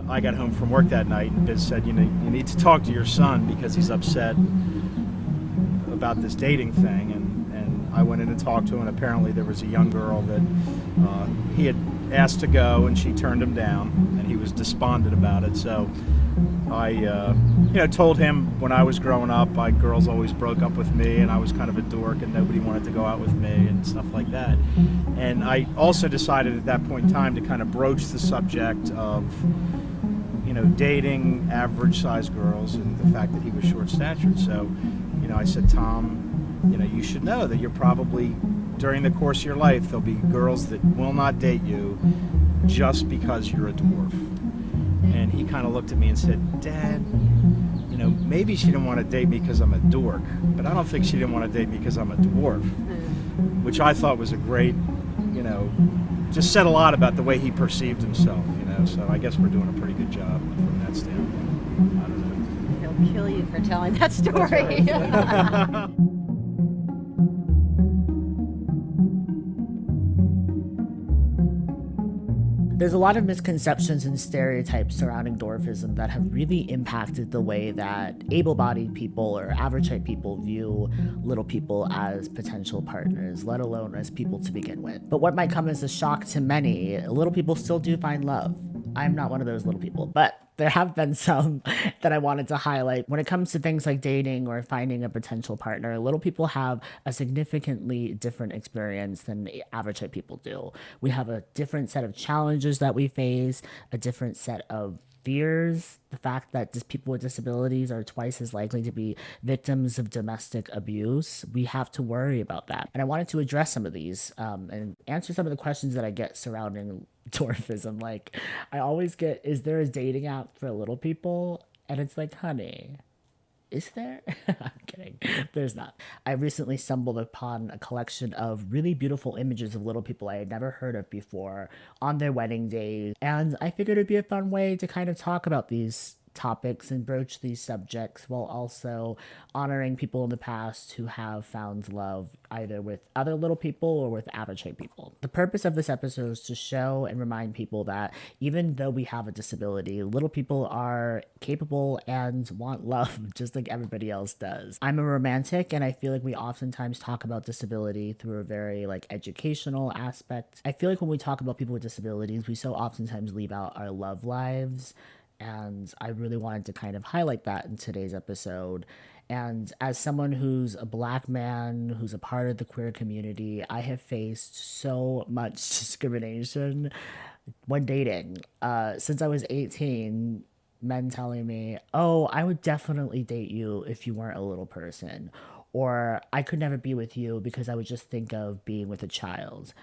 I got home from work that night, and Biz said, you need to talk to your son because he's upset about this dating thing. And I went in and talked to him, and apparently there was a young girl that he had asked to go, and she turned him down, and he was despondent about it. So I told him when I was growing up, girls always broke up with me, and I was kind of a dork, and nobody wanted to go out with me and stuff like that. And I also decided at that point in time to kind of broach the subject of, dating average-sized girls and the fact that he was short-statured. So, I said, Tom, you should know that you're probably, during the course of your life, there'll be girls that will not date you just because you're a dwarf. And he kind of looked at me and said, Dad, maybe she didn't want to date me because I'm a dork, but I don't think she didn't want to date me because I'm a dwarf, which I thought was a great, just said a lot about the way he perceived himself, so I guess we're doing a pretty good job from that standpoint. I don't know. He'll kill you for telling that story. There's a lot of misconceptions and stereotypes surrounding dwarfism that have really impacted the way that able-bodied people or average-height people view little people as potential partners, let alone as people to begin with. But what might come as a shock to many, little people still do find love. I'm not one of those little people, but there have been some that I wanted to highlight. When it comes to things like dating or finding a potential partner, little people have a significantly different experience than average height people do. We have a different set of challenges that we face, a different set of fears, the fact that people with disabilities are twice as likely to be victims of domestic abuse. We have to worry about that. And I wanted to address some of these and answer some of the questions that I get surrounding dwarfism. Like, I always get, is there a dating app for little people? And it's like, honey, is there? I'm kidding. There's not. I recently stumbled upon a collection of really beautiful images of little people I had never heard of before on their wedding days. And I figured it'd be a fun way to kind of talk about these topics and broach these subjects while also honoring people in the past who have found love either with other little people or with average height people. The purpose of this episode is to show and remind people that even though we have a disability, little people are capable and want love just like everybody else does. I'm a romantic, and I feel like we oftentimes talk about disability through a very educational aspect. I feel like when we talk about people with disabilities, we so oftentimes leave out our love lives. And I really wanted to kind of highlight that in today's episode. And as someone who's a Black man, who's a part of the queer community, I have faced so much discrimination when dating. Since I was 18, men telling me, oh, I would definitely date you if you weren't a little person. Or I could never be with you because I would just think of being with a child.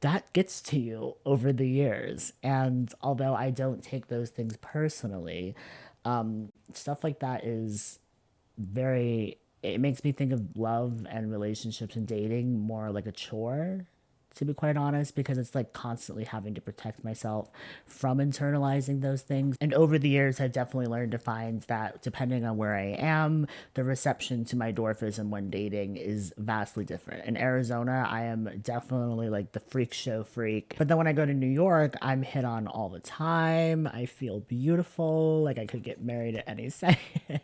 That gets to you over the years. And although I don't take those things personally, stuff like that is it makes me think of love and relationships and dating more like a chore, to be quite honest, because it's constantly having to protect myself from internalizing those things. And over the years, I've definitely learned to find that depending on where I am, the reception to my dwarfism when dating is vastly different. In Arizona, I am definitely the freak show freak. But then when I go to New York, I'm hit on all the time. I feel beautiful, I could get married at any second.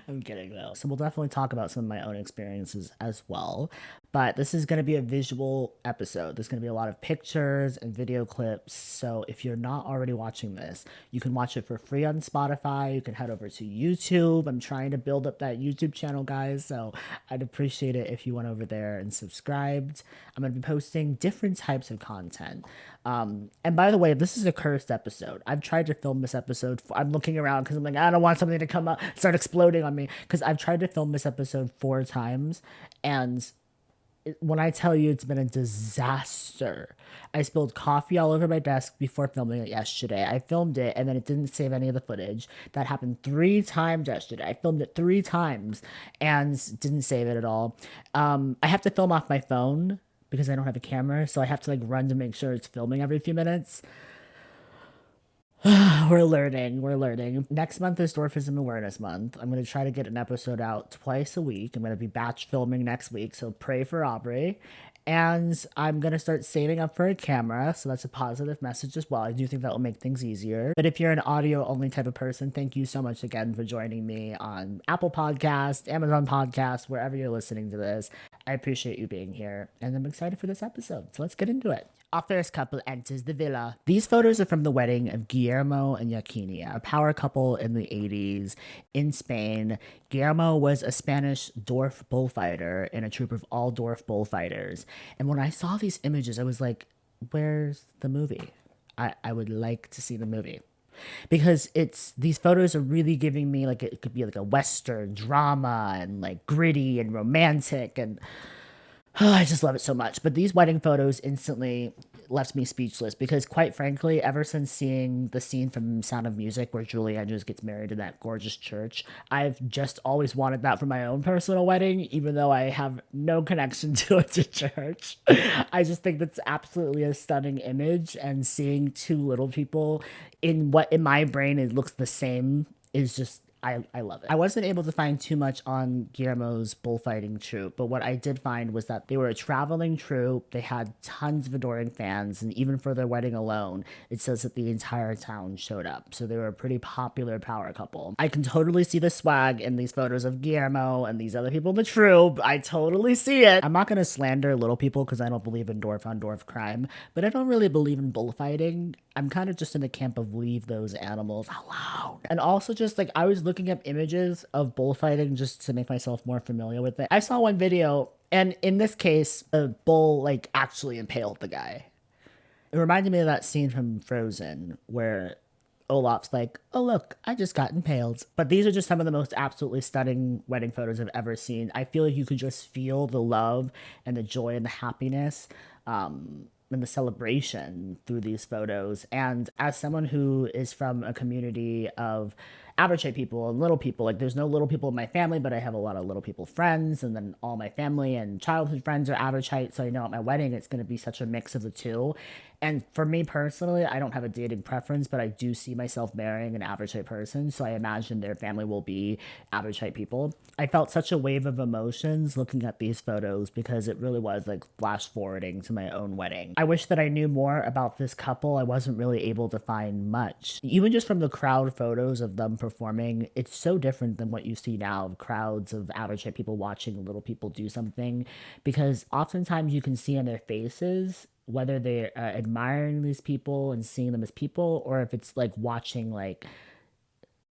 I'm kidding though. So we'll definitely talk about some of my own experiences as well. But this is going to be a visual episode. There's going to be a lot of pictures and video clips. So if you're not already watching this, you can watch it for free on Spotify. You can head over to YouTube. I'm trying to build up that YouTube channel, guys. So I'd appreciate it if you went over there and subscribed. I'm going to be posting different types of content. And by the way, this is a cursed episode. I've tried to film this episode. I'm looking around because I'm I don't want something to come up, start exploding on me. Because I've tried to film this episode 4 times. And when I tell you it's been a disaster, I spilled coffee all over my desk before filming it yesterday. I filmed it and then it didn't save any of the footage. That happened 3 times yesterday. I filmed it 3 times and didn't save it at all. I have to film off my phone because I don't have a camera, so I have to run to make sure it's filming every few minutes. We're learning. Next month is Dwarfism Awareness Month. I'm going to try to get an episode out twice a week. I'm going to be batch filming next week, so pray for Aubrey. And I'm going to start saving up for a camera. So that's a positive message as well. I do think that will make things easier. But if you're an audio only type of person, thank you so much again for joining me on Apple Podcast, Amazon Podcast, wherever you're listening to this. I appreciate you being here. And I'm excited for this episode. So let's get into it. Our first couple enters the villa. These photos are from the wedding of Guillermo and Yakin, a power couple in the 80s in Spain. Guillermo was a Spanish dwarf bullfighter in a troop of all dwarf bullfighters. And when I saw these images, I was like, where's the movie? I would like to see the movie. Because these photos are really giving me like it could be like a Western drama and like gritty and romantic and I just love it so much. But these wedding photos instantly left me speechless because, quite frankly, ever since seeing the scene from Sound of Music where Julie Andrews gets married in that gorgeous church, I've just always wanted that for my own personal wedding, even though I have no connection to it to church. I just think that's absolutely a stunning image, and seeing two little people in what in my brain it looks the same is just I love it. I wasn't able to find too much on Guillermo's bullfighting troupe, but what I did find was that they were a traveling troupe. They had tons of adoring fans, and even for their wedding alone, it says that the entire town showed up. So they were a pretty popular power couple. I can totally see the swag in these photos of Guillermo and these other people in the troupe. I totally see it. I'm not going to slander little people because I don't believe in dwarf on dwarf crime, but I don't really believe in bullfighting. I'm kind of just in the camp of leave those animals alone. And also just like I was looking up images of bullfighting just to make myself more familiar with it. I saw one video, and in this case, a bull like actually impaled the guy. It reminded me of that scene from Frozen where Olaf's like, oh look, I just got impaled. But these are just some of the most absolutely stunning wedding photos I've ever seen. I feel like you could just feel the love and the joy and the happiness and the celebration through these photos. And as someone who is from a community of average people and little people, like there's no little people in my family, but I have a lot of little people friends, and then all my family and childhood friends are average height. So I know at my wedding it's going to be such a mix of the two. And for me personally, I don't have a dating preference, but I do see myself marrying an average height person. So I imagine their family will be average height people. I felt such a wave of emotions looking at these photos because it really was like flash forwarding to my own wedding. I wish that I knew more about this couple. I wasn't really able to find much. Even just from the crowd photos of them performing, it's so different than what you see now of crowds of average height people watching little people do something, because oftentimes you can see on their faces whether they're admiring these people and seeing them as people, or if it's like watching like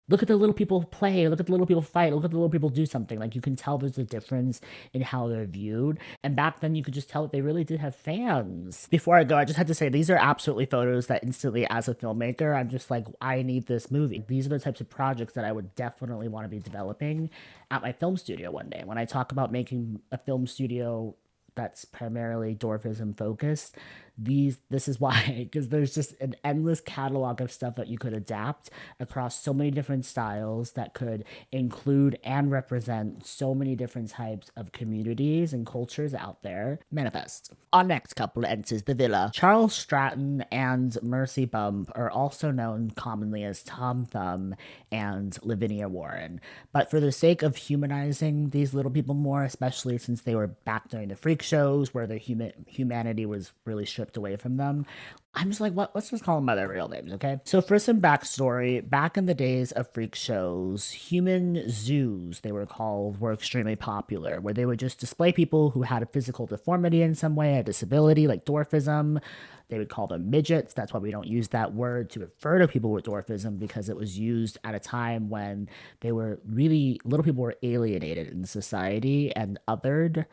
look at the little people play, look at the little people fight, look at the little people do something. Like you can tell there's a difference in how they're viewed. And back then you could just tell that they really did have fans. Before I go, I just had to say these are absolutely photos that instantly, as a filmmaker, I'm just like, I need this movie. These are the types of projects that I would definitely want to be developing at my film studio one day. When I talk about making a film studio that's primarily dwarfism focused, this is why, because there's just an endless catalog of stuff that you could adapt across so many different styles that could include and represent so many different types of communities and cultures out there. Manifest. Our next couple enters the villa. Charles Stratton and Mercy Bump are also known commonly as Tom Thumb and Lavinia Warren, but for the sake of humanizing these little people more, especially since they were back during the freak shows where their humanity was really stripped away from them, I'm just like, let's just call them by their real names, okay? So for some backstory, back in the days of freak shows, human zoos, they were called, were extremely popular, where they would just display people who had a physical deformity in some way, a disability like dwarfism. They would call them midgets. That's why we don't use that word to refer to people with dwarfism, because it was used at a time when they were really, little people were alienated in society and othered.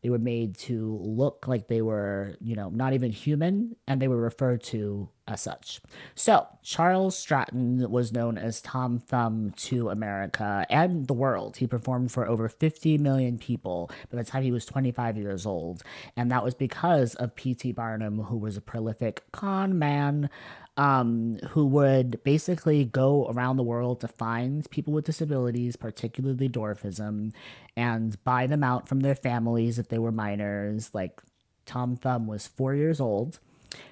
They were made to look like they were, not even human, and they were referred to as such. So, Charles Stratton was known as Tom Thumb to America and the world. He performed for over 50 million people by the time he was 25 years old, and that was because of P.T. Barnum, who was a prolific con man, who would basically go around the world to find people with disabilities, particularly dwarfism, and buy them out from their families if they were minors. Like Tom Thumb was 4 years old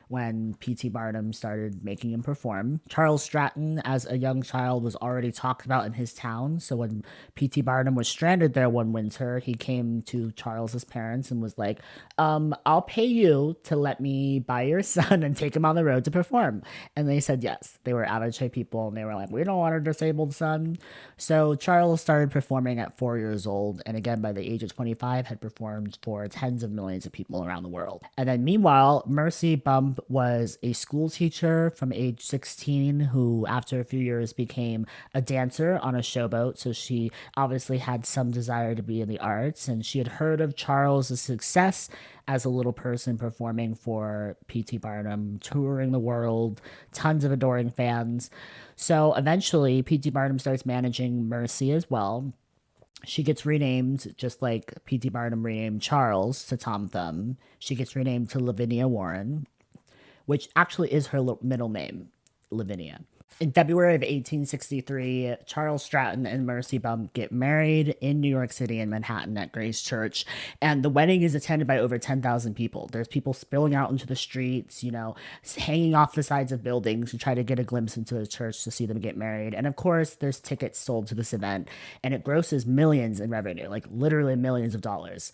when P.T. Barnum started making him perform. Charles Stratton, as a young child, was already talked about in his town. So when P.T. Barnum was stranded there one winter, he came to Charles's parents and was like, I'll pay you to let me buy your son and take him on the road to perform. And they said yes. They were Avicii people, and they were like, we don't want a disabled son. So Charles started performing at 4 years old, and again, by the age of 25, had performed for tens of millions of people around the world. And then meanwhile, Mercy Bump was a school teacher from age 16 who, after a few years, became a dancer on a showboat. So she obviously had some desire to be in the arts, and she had heard of Charles' success as a little person performing for P.T. Barnum, touring the world, tons of adoring fans. So eventually, P.T. Barnum starts managing Mercy as well. She gets renamed, just like P.T. Barnum renamed Charles to Tom Thumb. She gets renamed to Lavinia Warren, which actually is her middle name, Lavinia. In February of 1863, Charles Stratton and Mercy Bump get married in New York City in Manhattan at Grace Church, and the wedding is attended by over 10,000 people. There's people spilling out into the streets, hanging off the sides of buildings to try to get a glimpse into the church to see them get married. And of course, there's tickets sold to this event, and it grosses millions in revenue, like literally millions of dollars.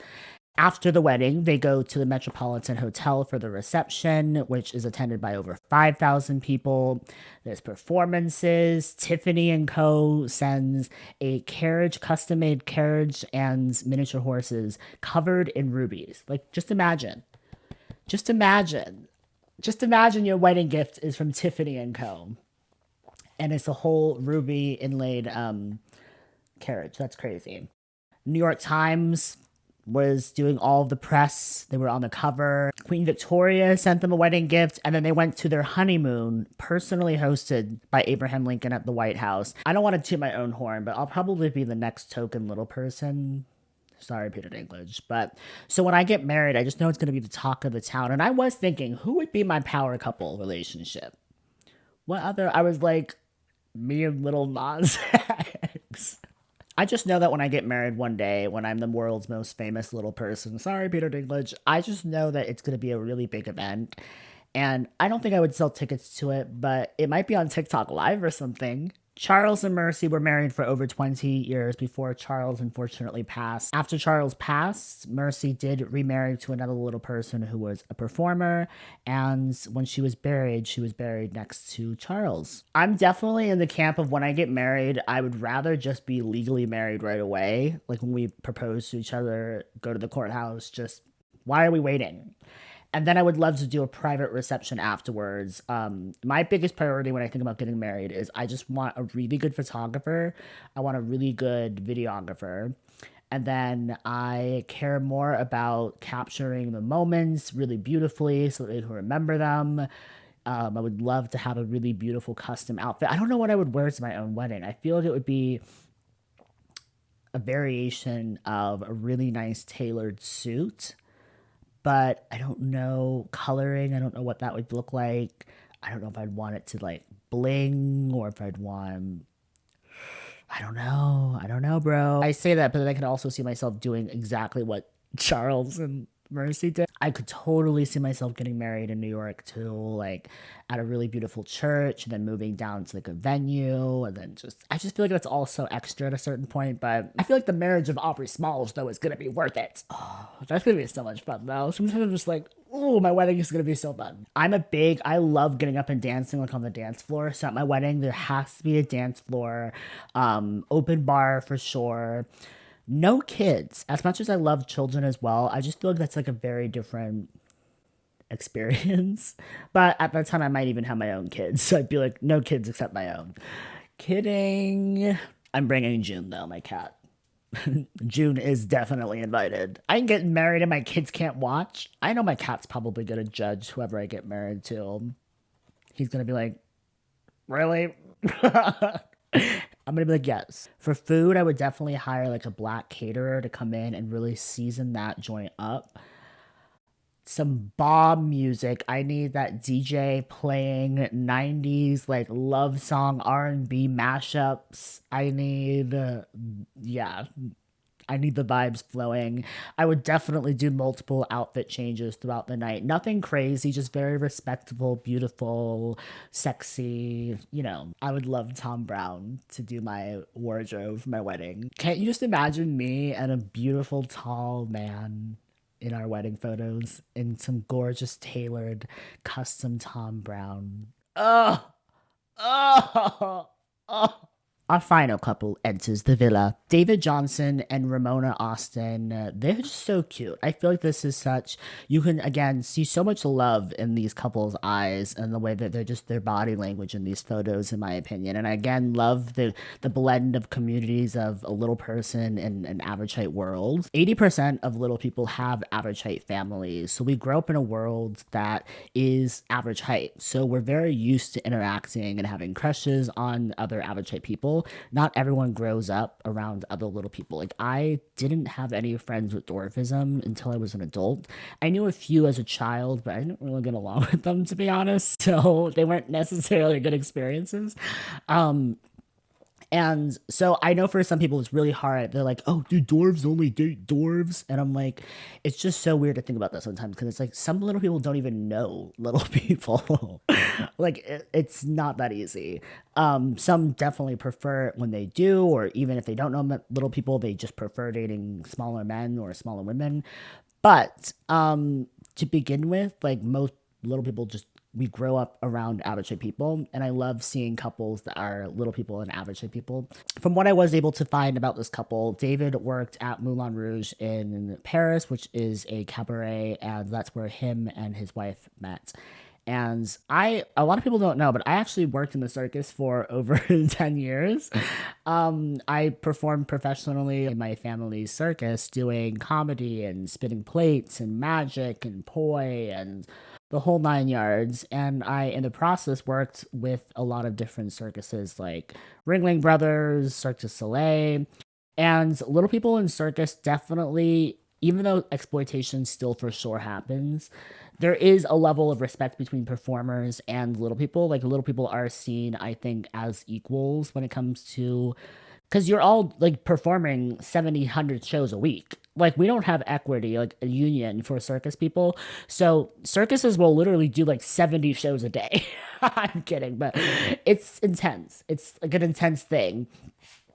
After the wedding, they go to the Metropolitan Hotel for the reception, which is attended by over 5,000 people. There's performances. Tiffany & Co. sends a carriage, custom-made carriage and miniature horses covered in rubies. Like, just imagine. Just imagine your wedding gift is from Tiffany & Co. And it's a whole ruby inlaid carriage. That's crazy. New York Times was doing all of the press. They were on the cover. Queen Victoria sent them a wedding gift, and then they went to their honeymoon, personally hosted by Abraham Lincoln at the White House. I don't want to toot my own horn, but I'll probably be the next token little person. Sorry, Peter Dinklage. But so when I get married, I just know it's going to be the talk of the town. And I was thinking, who would be my power couple relationship? I was like, me and Little Nas X. I just know that when I get married one day, when I'm the world's most famous little person, sorry, Peter Dinklage, I just know that it's going to be a really big event. And I don't think I would sell tickets to it, but it might be on TikTok Live or something. Charles and Mercy were married for over 20 years before Charles unfortunately passed. After Charles passed, Mercy did remarry to another little person who was a performer, and when she was buried next to Charles. I'm definitely in the camp of when I get married, I would rather just be legally married right away. Like when we propose to each other, go to the courthouse, just why are we waiting? And then I would love to do a private reception afterwards. My biggest priority when I think about getting married is I just want a really good photographer. I want a really good videographer. And then I care more about capturing the moments really beautifully so that they can remember them. I would love to have a really beautiful custom outfit. I don't know what I would wear to my own wedding. I feel like it would be a variation of a really nice tailored suit. But I don't know coloring. I don't know what that would look like. I don't know if I'd want it to like bling or if I'd want, I don't know, bro. I say that, but then I can also see myself doing exactly what Charles and Mercy did. I could totally see myself getting married in New York too, like at a really beautiful church and then moving down to like a venue and then I just feel like that's all so extra at a certain point, but I feel like the marriage of Aubrey Smalls though is gonna be worth it. Oh, that's gonna be so much fun though. Sometimes I'm just like, oh, my wedding is gonna be so fun. I love getting up and dancing like on the dance floor. So at my wedding, there has to be a dance floor, open bar for sure. No kids. As much as I love children as well, I just feel like that's like a very different experience. But at that time, I might even have my own kids. So I'd be like, no kids except my own. Kidding. I'm bringing June, though, my cat. June is definitely invited. I can get married and my kids can't watch. I know my cat's probably going to judge whoever I get married to. He's going to be like, really? I'm gonna be like, yes. For food, I would definitely hire like a black caterer to come in and really season that joint up. Some bomb music. I need that DJ playing 90s like love song R&B mashups. I need I need the vibes flowing. I would definitely do multiple outfit changes throughout the night. Nothing crazy, just very respectable, beautiful, sexy. You know, I would love Tom Brown to do my wardrobe for my wedding. Can't you just imagine me and a beautiful, tall man in our wedding photos in some gorgeous, tailored, custom Tom Brown? Oh, oh, oh. Our final couple enters the villa. David Johnson and Ramona Austin, they're just so cute. I feel like this is such, you can again see so much love in these couples' eyes and the way that they're just their body language in these photos, in my opinion. And I again love the blend of communities of a little person in an average height world. 80% of little people have average height families. So we grow up in a world that is average height. So we're very used to interacting and having crushes on other average height people. Not everyone grows up around other little people. Like, I didn't have any friends with dwarfism until I was an adult. I knew a few as a child, but I didn't really get along with them, to be honest. So they weren't necessarily good experiences. And so I know for some people it's really hard. They're like, oh, do dwarves only date dwarves? And I'm like, it's just so weird to think about that sometimes because it's like some little people don't even know little people. Like, it's not that easy. Some definitely prefer it when they do, or even if they don't know little people, they just prefer dating smaller men or smaller women. But to begin with, like most little people just we grow up around average height people, and I love seeing couples that are little people and average height people. From what I was able to find about this couple, David worked at Moulin Rouge in Paris, which is a cabaret, and that's where him and his wife met. And a lot of people don't know, but I actually worked in the circus for over 10 years. I performed professionally in my family's circus, doing comedy and spinning plates and magic and poi and the whole 9 yards. And I, in the process, worked with a lot of different circuses like Ringling Brothers, Cirque du Soleil, and little people in circus definitely, even though exploitation still for sure happens, there is a level of respect between performers and little people. Like, little people are seen, I think, as equals when it comes to, because you're all like performing 70, 100 shows a week. Like, we don't have equity, like a union for circus people. So circuses will literally do like 70 shows a day. I'm kidding, but it's intense. It's like an intense thing.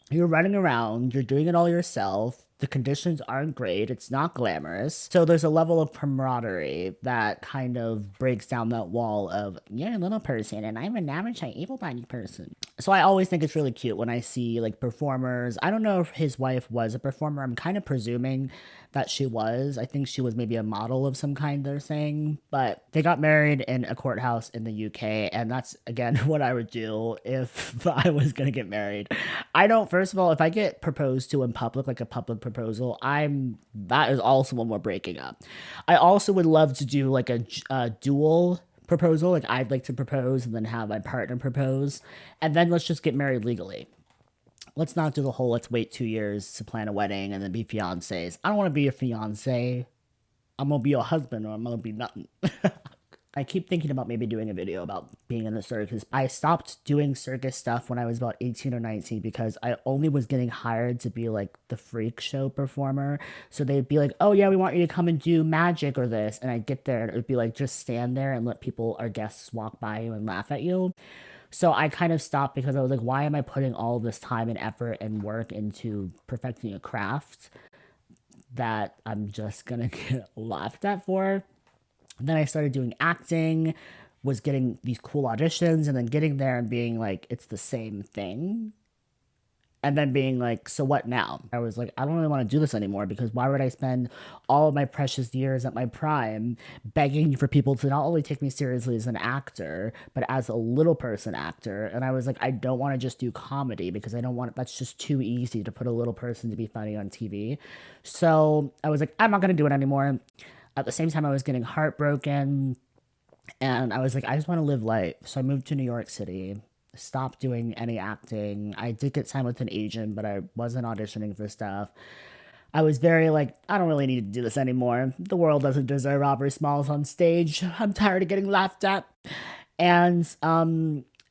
You're running around, you're doing it all yourself. The conditions aren't great. It's not glamorous. So there's a level of camaraderie that kind of breaks down that wall of, you're a little person and I'm an average height able-bodied person. So I always think it's really cute when I see like performers. I don't know if his wife was a performer. I'm kind of presuming that she was. I think she was maybe a model of some kind, they're saying. But they got married in a courthouse in the UK, and that's, again, what I would do if I was going to get married. I don't, first of all, if I get proposed to in public, like a public proposal, that is also when we're breaking up. I also would love to do like a dual proposal. Like, I'd like to propose and then have my partner propose, and then let's just get married legally. Let's not do the whole let's wait 2 years to plan a wedding and then be fiancés. I don't want to be a fiancé. I'm going to be your husband or I'm going to be nothing. I keep thinking about maybe doing a video about being in the circus. I stopped doing circus stuff when I was about 18 or 19 because I only was getting hired to be like the freak show performer. So they'd be like, oh yeah, we want you to come and do magic or this. And I'd get there and it would be like, just stand there and let people, our guests, walk by you and laugh at you. So I kind of stopped because I was like, why am I putting all this time and effort and work into perfecting a craft that I'm just gonna get laughed at for? And then I started doing acting, was getting these cool auditions, and then getting there and being like, it's the same thing. And then being like, so what now? I was like, I don't really want to do this anymore because why would I spend all of my precious years at my prime begging for people to not only take me seriously as an actor, but as a little person actor? And I was like, I don't want to just do comedy because I don't want, that's just too easy to put a little person to be funny on TV. So I was like, I'm not going to do it anymore. At the same time, I was getting heartbroken and I was like, I just want to live life. So I moved to New York City. Stopped doing any acting. I did get signed with an agent, but I wasn't auditioning for stuff. I was very like, I don't really need to do this anymore. The world doesn't deserve Aubrey Smalls on stage. I'm tired of getting laughed at. And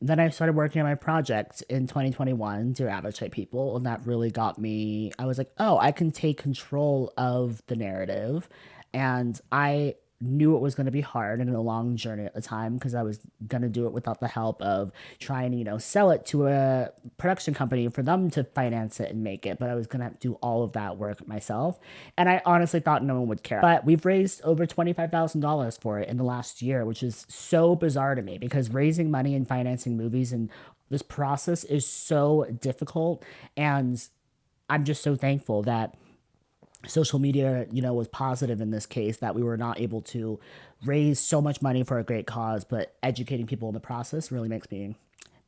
Then I started working on my project in 2021, Dear Average Type People, and that really got me. I was like, oh, I can take control of the narrative. And I knew it was going to be hard and a long journey at the time because I was going to do it without the help of trying to, sell it to a production company for them to finance it and make it. But I was going to do all of that work myself. And I honestly thought no one would care. But we've raised over $25,000 for it in the last year, which is so bizarre to me because raising money and financing movies and this process is so difficult. And I'm just so thankful that social media, was positive in this case, that we were not able to raise so much money for a great cause, but educating people in the process really makes me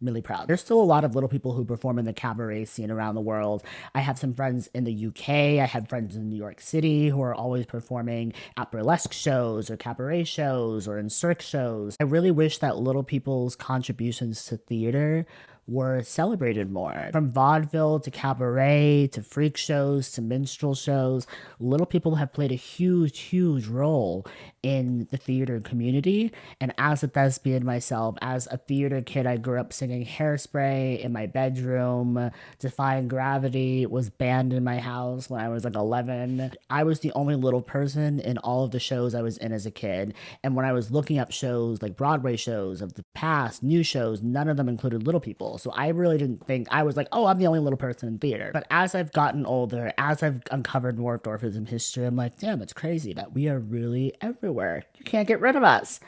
really proud. There's still a lot of little people who perform in the cabaret scene around the world. I have some friends in the UK. I have friends in New York City who are always performing at burlesque shows or cabaret shows or in cirque shows. I really wish that little people's contributions to theater were celebrated more. From vaudeville to cabaret to freak shows to minstrel shows, little people have played a huge, huge role in the theater community. And as a thespian myself, as a theater kid, I grew up singing Hairspray in my bedroom. Defying Gravity was banned in my house when I was like 11. I was the only little person in all of the shows I was in as a kid. And when I was looking up shows, like Broadway shows of the past, new shows, none of them included little people. So I really didn't think, I was like, oh, I'm the only little person in theater. But as I've gotten older, as I've uncovered more of Dwarfism history, I'm like, damn, it's crazy that we are really everywhere. You can't get rid of us.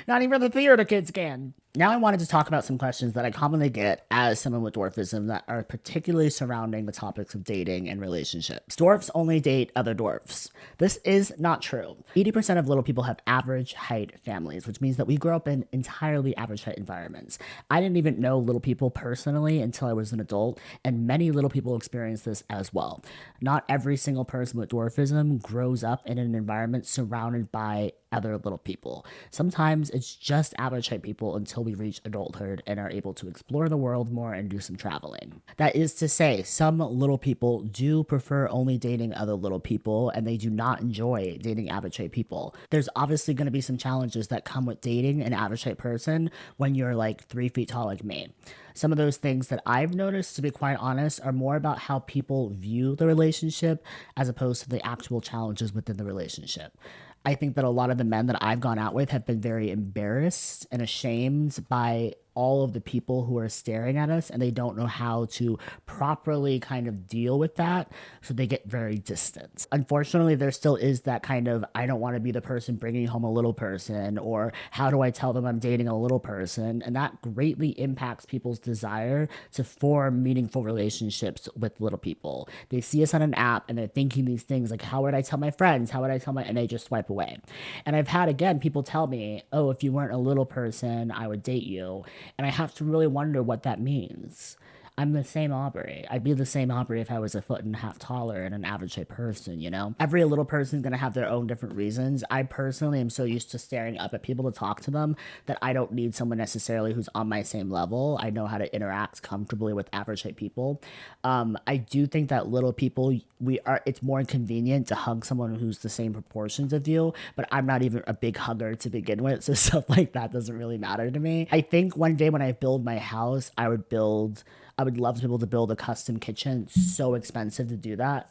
Not even the theater kids can. Now I wanted to talk about some questions that I commonly get as someone with dwarfism that are particularly surrounding the topics of dating and relationships. Dwarfs only date other dwarfs. This is not true. 80% of little people have average height families, which means that we grow up in entirely average height environments. I didn't even know little people personally until I was an adult, and many little people experience this as well. Not every single person with dwarfism grows up in an environment surrounded by other little people. Sometimes it's just average height people until we reach adulthood and are able to explore the world more and do some traveling. That is to say, some little people do prefer only dating other little people and they do not enjoy dating average height people. There's obviously going to be some challenges that come with dating an average height person when you're like 3 feet tall like me. Some of those things that I've noticed, to be quite honest, are more about how people view the relationship as opposed to the actual challenges within the relationship. I think that a lot of the men that I've gone out with have been very embarrassed and ashamed by all of the people who are staring at us, and they don't know how to properly kind of deal with that, so they get very distant. Unfortunately, there still is that kind of, I don't want to be the person bringing home a little person, or how do I tell them I'm dating a little person, and that greatly impacts people's desire to form meaningful relationships with little people. They see us on an app, and they're thinking these things like, how would I tell my friends, how would I tell my, and they just swipe away. And I've had, again, people tell me, oh, if you weren't a little person, I would date you. And I have to really wonder what that means. I'm the same Aubrey. I'd be the same Aubrey if I was a foot and a half taller and an average height person, Every little person's going to have their own different reasons. I personally am so used to staring up at people to talk to them that I don't need someone necessarily who's on my same level. I know how to interact comfortably with average height people. I do think that little people, it's more convenient to hug someone who's the same proportions of you, but I'm not even a big hugger to begin with, so stuff like that doesn't really matter to me. I think one day when I build my house, I would love to be able to build a custom kitchen. It's so expensive to do that.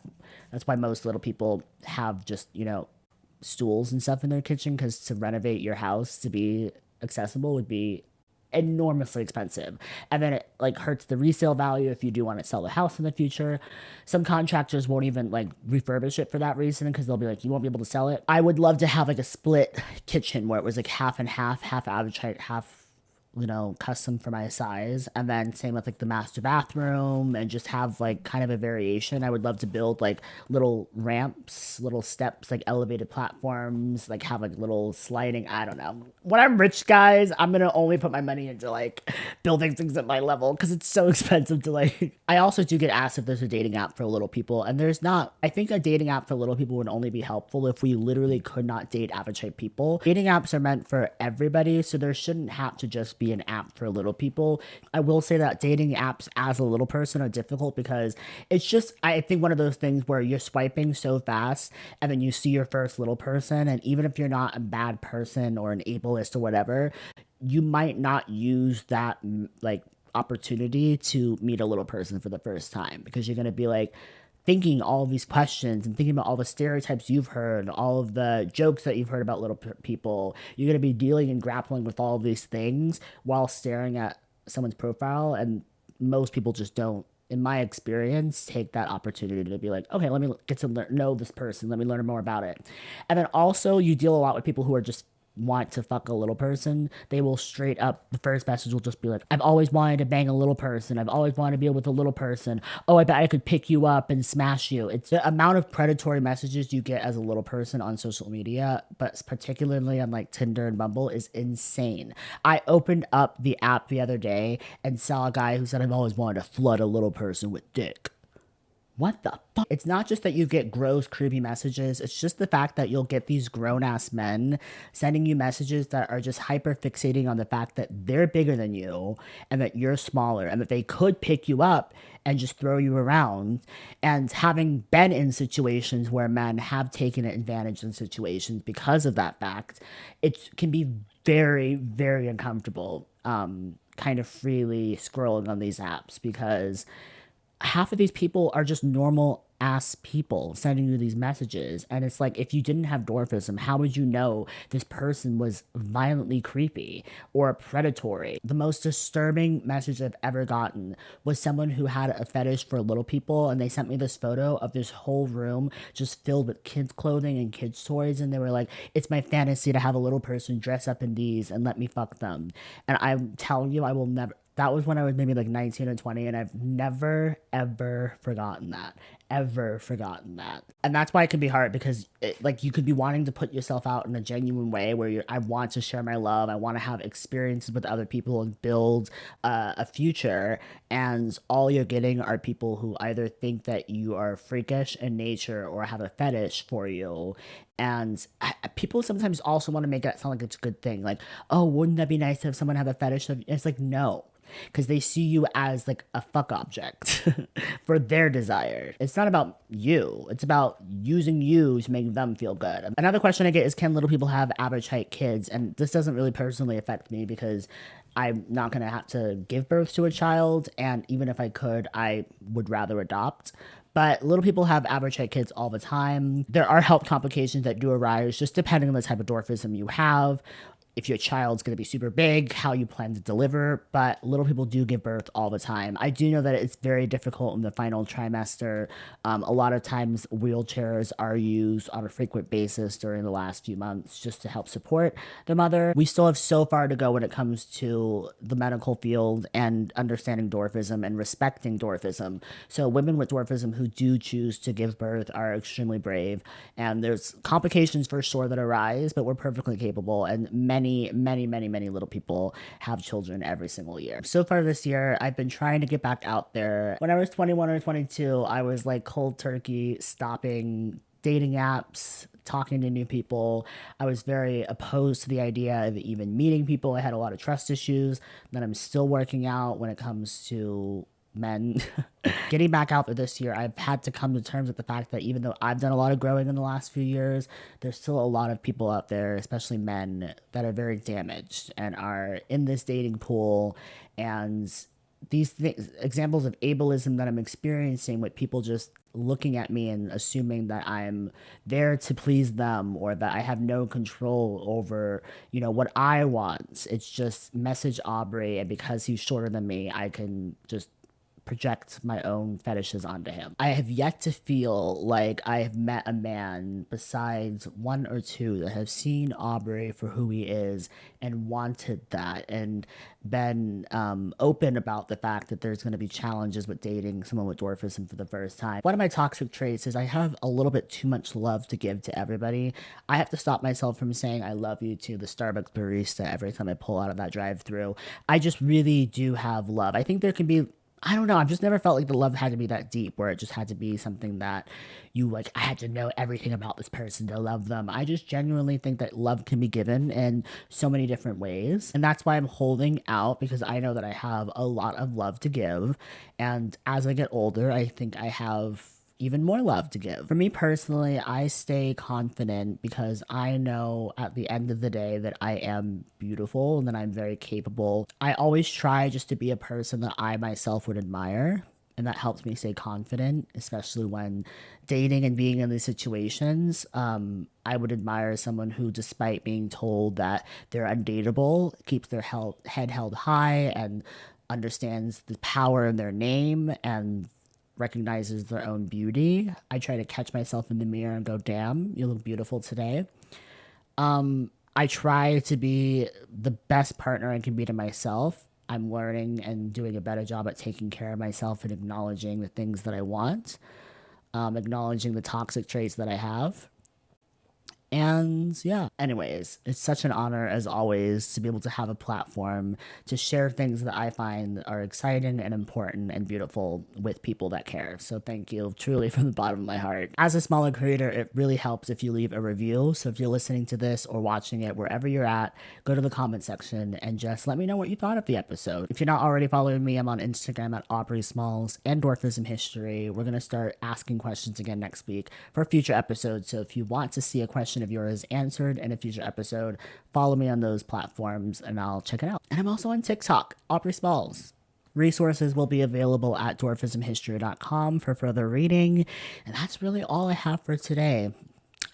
That's why most little people have just, stools and stuff in their kitchen, because to renovate your house to be accessible would be enormously expensive. And then it hurts the resale value if you do want to sell the house in the future. Some contractors won't even refurbish it for that reason, because they'll be like, you won't be able to sell it. I would love to have a split kitchen where it was half and half average height, half custom for my size, and then same with the master bathroom, and just have kind of a variation. I would love to build little ramps, little steps, elevated platforms, have little sliding, I don't know. When I'm rich, guys, I'm gonna only put my money into building things at my level, because it's so expensive to I also do get asked if there's a dating app for little people, and there's not. I think a dating app for little people would only be helpful if we literally could not date average height people. Dating apps are meant for everybody, so there shouldn't have to just be an app for little people. I will say that dating apps as a little person are difficult, because it's just, I think, one of those things where you're swiping so fast and then you see your first little person, and even if you're not a bad person or an ableist or whatever, you might not use that like opportunity to meet a little person for the first time, because you're going to be like thinking all of these questions and thinking about all the stereotypes you've heard, all of the jokes that you've heard about little people. You're going to be dealing and grappling with all of these things while staring at someone's profile, and most people just don't, in my experience, take that opportunity to be like, okay, let me get to know this person, let me learn more about it. And then also you deal a lot with people who are just want to fuck a little person. They will straight up, the first message will just be like, I've always wanted to bang a little person, I've always wanted to be with a little person, oh, I bet I could pick you up and smash you. It's the amount of predatory messages you get as a little person on social media, but particularly on like Tinder and Bumble, is insane. I opened up the app the other day and saw a guy who said, I've always wanted to flood a little person with dick. What the fuck? It's not just that you get gross, creepy messages. It's just the fact that you'll get these grown-ass men sending you messages that are just hyper fixating on the fact that they're bigger than you and that you're smaller and that they could pick you up and just throw you around. And having been in situations where men have taken advantage in situations because of that fact, it can be very, very uncomfortable, kind of freely scrolling on these apps, because half of these people are just normal ass people sending you these messages. And it's like, if you didn't have dwarfism, how would you know this person was violently creepy or predatory? The most disturbing message I've ever gotten was someone who had a fetish for little people, and they sent me this photo of this whole room just filled with kids clothing and kids toys, and they were like, it's my fantasy to have a little person dress up in these and let me fuck them. And I'm telling you, I will never, that was when I was maybe like 19 or 20, and I've never, ever forgotten that. Ever forgotten that. And that's why it can be hard, because like, you could be wanting to put yourself out in a genuine way where I want to share my love, I want to have experiences with other people and build a future, and all you're getting are people who either think that you are freakish in nature or have a fetish for you. And people sometimes also want to make that sound like it's a good thing. Like, oh, wouldn't that be nice to have someone have a fetish of you? It's like, no, because they see you as like a fuck object for their desire. It's not about you. It's about using you to make them feel good. Another question I get is, can little people have average height kids? And this doesn't really personally affect me, because I'm not going to have to give birth to a child. And even if I could, I would rather adopt. But little people have average height kids all the time. There are health complications that do arise, just depending on the type of dwarfism you have, if your child's going to be super big, how you plan to deliver, but little people do give birth all the time. I do know that it's very difficult in the final trimester. A lot of times wheelchairs are used on a frequent basis during the last few months just to help support the mother. We still have so far to go when it comes to the medical field and understanding dwarfism and respecting dwarfism. So women with dwarfism who do choose to give birth are extremely brave, and there's complications for sure that arise, but we're perfectly capable, and many little people have children every single year. So far this year, I've been trying to get back out there. When I was 21 or 22, I was like cold turkey stopping dating apps, talking to new people. I was very opposed to the idea of even meeting people. I had a lot of trust issues that I'm still working out when it comes to men. Getting back out there this year, I've had to come to terms with the fact that even though I've done a lot of growing in the last few years, there's still a lot of people out there, especially men, that are very damaged and are in this dating pool. And these examples of ableism that I'm experiencing, with people just looking at me and assuming that I'm there to please them, or that I have no control over, what I want. It's just message Aubrey, and because he's shorter than me, I can just project my own fetishes onto him. I have yet to feel like I have met a man, besides one or two, that have seen Aubrey for who he is and wanted that, and been open about the fact that there's going to be challenges with dating someone with dwarfism for the first time. One of my toxic traits is I have a little bit too much love to give to everybody. I have to stop myself from saying I love you to the Starbucks barista every time I pull out of that drive-thru. I just really do have love. I think there can be, I don't know, I've just never felt like the love had to be that deep, where it just had to be something that you like, I had to know everything about this person to love them. I just genuinely think that love can be given in so many different ways. And that's why I'm holding out, because I know that I have a lot of love to give. And as I get older, I think I have even more love to give. For me personally, I stay confident because I know at the end of the day that I am beautiful and that I'm very capable. I always try just to be a person that I myself would admire. And that helps me stay confident, especially when dating and being in these situations. I would admire someone who, despite being told that they're undateable, keeps their head held high and understands the power in their name and recognizes their own beauty. I try to catch myself in the mirror and go, damn, you look beautiful today. I try to be the best partner I can be to myself. I'm learning and doing a better job at taking care of myself and acknowledging the things that I want, acknowledging the toxic traits that I have. And yeah, anyways, it's such an honor as always to be able to have a platform to share things that I find are exciting and important and beautiful with people that care. So thank you truly from the bottom of my heart. As a smaller creator, it really helps if you leave a review. So if you're listening to this or watching it, wherever you're at, go to the comment section and just let me know what you thought of the episode. If you're not already following me, I'm on Instagram at Aubrey Smalls and Dwarfism History. We're going to start asking questions again next week for future episodes. So if you want to see a question of yours answered in a future episode, follow me on those platforms and I'll check it out. And I'm also on TikTok, Aubrey Smalls. Resources will be available at dwarfismhistory.com for further reading. And that's really all I have for today.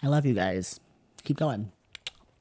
I love you guys. Keep going.